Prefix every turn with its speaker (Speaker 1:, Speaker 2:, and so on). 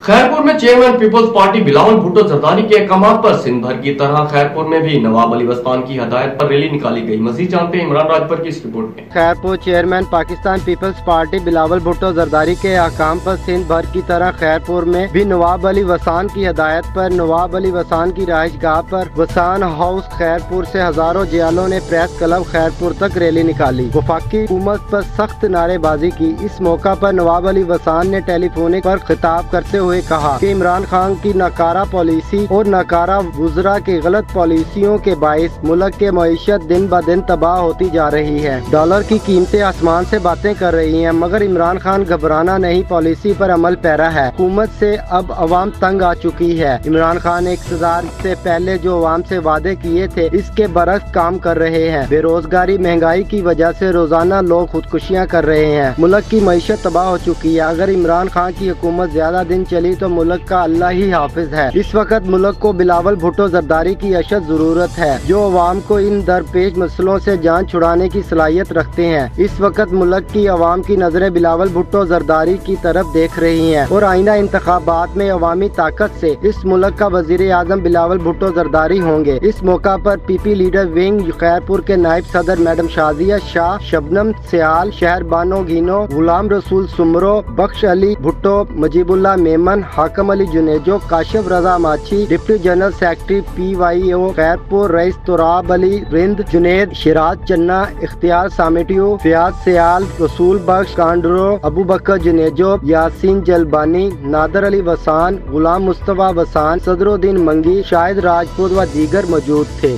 Speaker 1: खैरपुर में चेयरमैन पीपल्स पार्टी बिलावल भुट्टो जरदारी के अहकामात पर सिंध भर की तरह खैरपुर में भी नवाब अली वस्तान की हदायत पर रैली निकाली गई। मजीद जानते हैं इमरान राजपुर की इस रिपोर्ट में।
Speaker 2: खैरपुर चेयरमैन पाकिस्तान पीपल्स पार्टी बिलावल भुट्टो जरदारी के अहकाम पर सिंध भर की तरह खैरपुर में भी नवाब अली वस्तान की हदायत पर नवाब अली वस्तान की रहायशगाह पर वसान हाउस खैरपुर से हजारों जियालों ने प्रेस क्लब खैरपुर तक रैली निकाली। वफाकी हुकूमत पर सख्त नारेबाजी की। इस मौका पर नवाब अली वस्तान ने टेलीफोनिक पर खिताब करते हुए कहा कि इमरान खान की नाकारा पॉलिसी और नाकारा वुज़रा की गलत पॉलिसियों के बाइस मुल्क के मईशत दिन ब दिन तबाह होती जा रही है। डॉलर की कीमतें आसमान से बातें कर रही हैं, मगर इमरान खान घबराना नहीं, पॉलिसी पर अमल पैरा है। हुकूमत से अब अवाम तंग आ चुकी है। इमरान खान इक़्तिदार से पहले जो अवाम से वादे किए थे इसके बरक्स काम कर रहे हैं। बेरोजगारी महंगाई की वजह से रोजाना लोग खुदकुशियाँ कर रहे हैं। मुल्क की मईशत तबाह हो चुकी है। अगर इमरान खान की हुकूमत ज्यादा दिन चली तो मुल्क का अल्लाह ही हाफिज है। इस वक्त मुल्क को बिलावल भुट्टो जरदारी की अशद जरूरत है, जो अवाम को इन दरपेश मसलों से जान छुड़ाने की सलाहियत रखते हैं। इस वक्त मुल्क की अवाम की नजरें बिलावल भुट्टो जरदारी की तरफ देख रही हैं और आइंदा इंतखाबात में अवामी ताकत से इस मुल्क का वजीर आजम बिलावल भुट्टो जरदारी होंगे। इस मौका पर पीपी लीडर विंग खैरपुर के नायब सदर मैडम शाजिया शाह, शबनम सियाल, शहर बानो गिनो, गुलाम रसूल सुमरो, बख्श अली भुट्टो, मजीबुल्लाह मेमन, हाकम Ali Junejo, Kashif Raza Machhi, deputy general secretary PYO Khairpur, Rais Turab Ali Rind, Junaid, Shiraz Channa, Ikhtiyar सामेटियो, फियाज सियाल, रसूल बख्श कांडरो, अबू बकर जुनेजो, यासीन जलबानी, नादर अली वसान, गुलाम मुस्तफा वसान, सदरुद्दीन मंगी, शाहिद राजपूत व दीगर मौजूद थे।